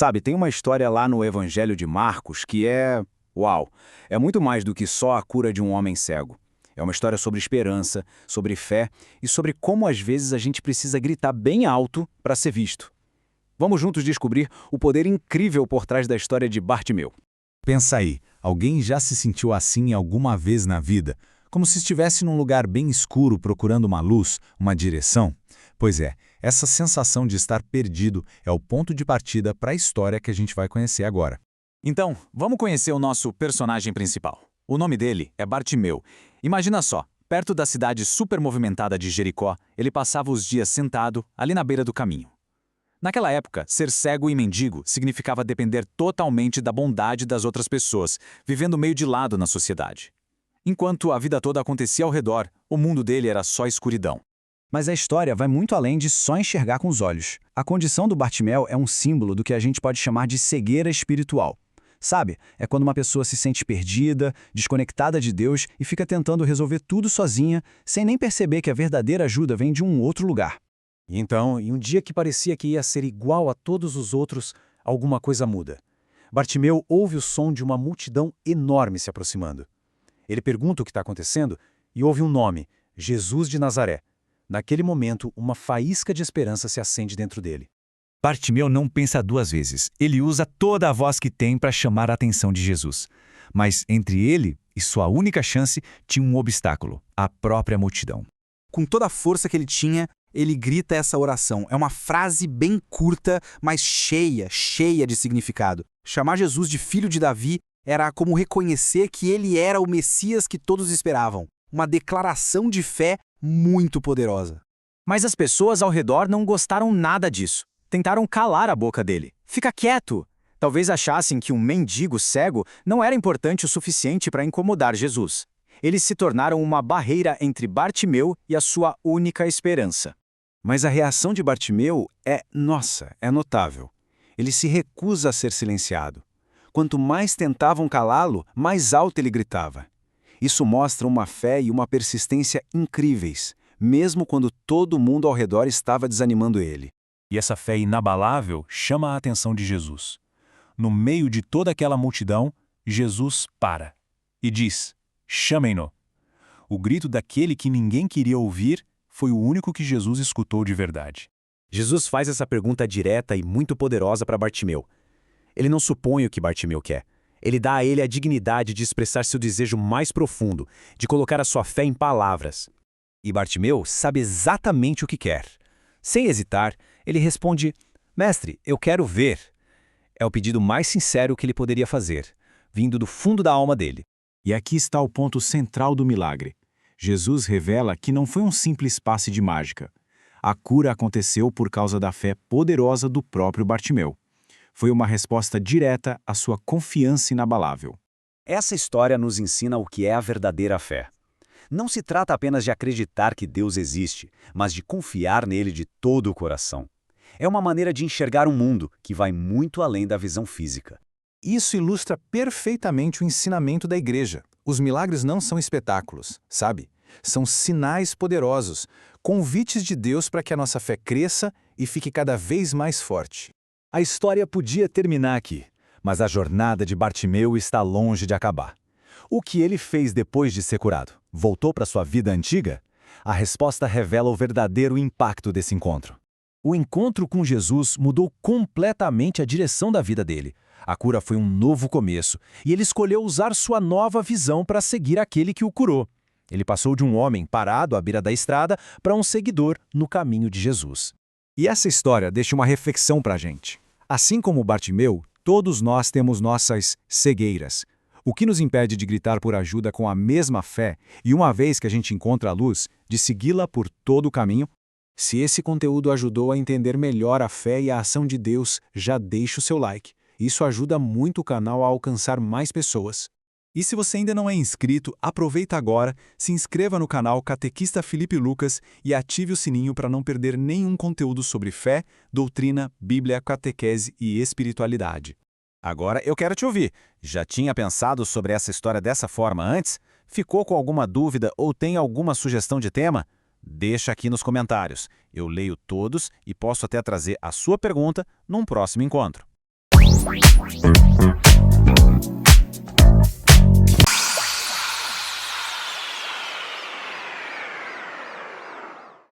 Sabe, tem uma história lá no Evangelho de Marcos que é... Uau! É muito mais do que só a cura de um homem cego. É uma história sobre esperança, sobre fé e sobre como às vezes a gente precisa gritar bem alto para ser visto. Vamos juntos descobrir o poder incrível por trás da história de Bartimeu. Pensa aí, alguém já se sentiu assim alguma vez na vida? Como se estivesse num lugar bem escuro procurando uma luz, uma direção? Pois é, essa sensação de estar perdido é o ponto de partida para a história que a gente vai conhecer agora. Então, vamos conhecer o nosso personagem principal. O nome dele é Bartimeu. Imagina só, perto da cidade super movimentada de Jericó, ele passava os dias sentado ali na beira do caminho. Naquela época, ser cego e mendigo significava depender totalmente da bondade das outras pessoas, vivendo meio de lado na sociedade. Enquanto a vida toda acontecia ao redor, o mundo dele era só escuridão. Mas a história vai muito além de só enxergar com os olhos. A condição do Bartimeu é um símbolo do que a gente pode chamar de cegueira espiritual. Sabe, é quando uma pessoa se sente perdida, desconectada de Deus e fica tentando resolver tudo sozinha, sem nem perceber que a verdadeira ajuda vem de um outro lugar. E então, em um dia que parecia que ia ser igual a todos os outros, alguma coisa muda. Bartimeu ouve o som de uma multidão enorme se aproximando. Ele pergunta o que está acontecendo e ouve um nome, Jesus de Nazaré. Naquele momento, uma faísca de esperança se acende dentro dele. Bartimeu não pensa duas vezes. Ele usa toda a voz que tem para chamar a atenção de Jesus. Mas entre ele e sua única chance tinha um obstáculo, a própria multidão. Com toda a força que ele tinha, ele grita essa oração. É uma frase bem curta, mas cheia de significado. Chamar Jesus de filho de Davi era como reconhecer que ele era o Messias que todos esperavam. Uma declaração de fé muito poderosa. Mas as pessoas ao redor não gostaram nada disso. Tentaram calar a boca dele. Fica quieto! Talvez achassem que um mendigo cego não era importante o suficiente para incomodar Jesus. Eles se tornaram uma barreira entre Bartimeu e a sua única esperança. Mas a reação de Bartimeu é notável. Ele se recusa a ser silenciado. Quanto mais tentavam calá-lo, mais alto ele gritava. Isso mostra uma fé e uma persistência incríveis, mesmo quando todo mundo ao redor estava desanimando ele. E essa fé inabalável chama a atenção de Jesus. No meio de toda aquela multidão, Jesus para e diz: chamem-no. O grito daquele que ninguém queria ouvir foi o único que Jesus escutou de verdade. Jesus faz essa pergunta direta e muito poderosa para Bartimeu. Ele não supõe o que Bartimeu quer. Ele dá a ele a dignidade de expressar seu desejo mais profundo, de colocar a sua fé em palavras. E Bartimeu sabe exatamente o que quer. Sem hesitar, ele responde: Mestre, eu quero ver. É o pedido mais sincero que ele poderia fazer, vindo do fundo da alma dele. E aqui está o ponto central do milagre. Jesus revela que não foi um simples passe de mágica. A cura aconteceu por causa da fé poderosa do próprio Bartimeu. Foi uma resposta direta à sua confiança inabalável. Essa história nos ensina o que é a verdadeira fé. Não se trata apenas de acreditar que Deus existe, mas de confiar nele de todo o coração. É uma maneira de enxergar um mundo que vai muito além da visão física. Isso ilustra perfeitamente o ensinamento da igreja. Os milagres não são espetáculos, sabe? São sinais poderosos, convites de Deus para que a nossa fé cresça e fique cada vez mais forte. A história podia terminar aqui, mas a jornada de Bartimeu está longe de acabar. O que ele fez depois de ser curado? Voltou para sua vida antiga? A resposta revela o verdadeiro impacto desse encontro. O encontro com Jesus mudou completamente a direção da vida dele. A cura foi um novo começo, e ele escolheu usar sua nova visão para seguir aquele que o curou. Ele passou de um homem parado à beira da estrada para um seguidor no caminho de Jesus. E essa história deixa uma reflexão para a gente. Assim como Bartimeu, todos nós temos nossas cegueiras. O que nos impede de gritar por ajuda com a mesma fé e, uma vez que a gente encontra a luz, de segui-la por todo o caminho? Se esse conteúdo ajudou a entender melhor a fé e a ação de Deus, já deixa o seu like. Isso ajuda muito o canal a alcançar mais pessoas. E se você ainda não é inscrito, aproveita agora, se inscreva no canal Catequista Felipe Lucas e ative o sininho para não perder nenhum conteúdo sobre fé, doutrina, Bíblia, catequese e espiritualidade. Agora eu quero te ouvir. Já tinha pensado sobre essa história dessa forma antes? Ficou com alguma dúvida ou tem alguma sugestão de tema? Deixa aqui nos comentários. Eu leio todos e posso até trazer a sua pergunta num próximo encontro.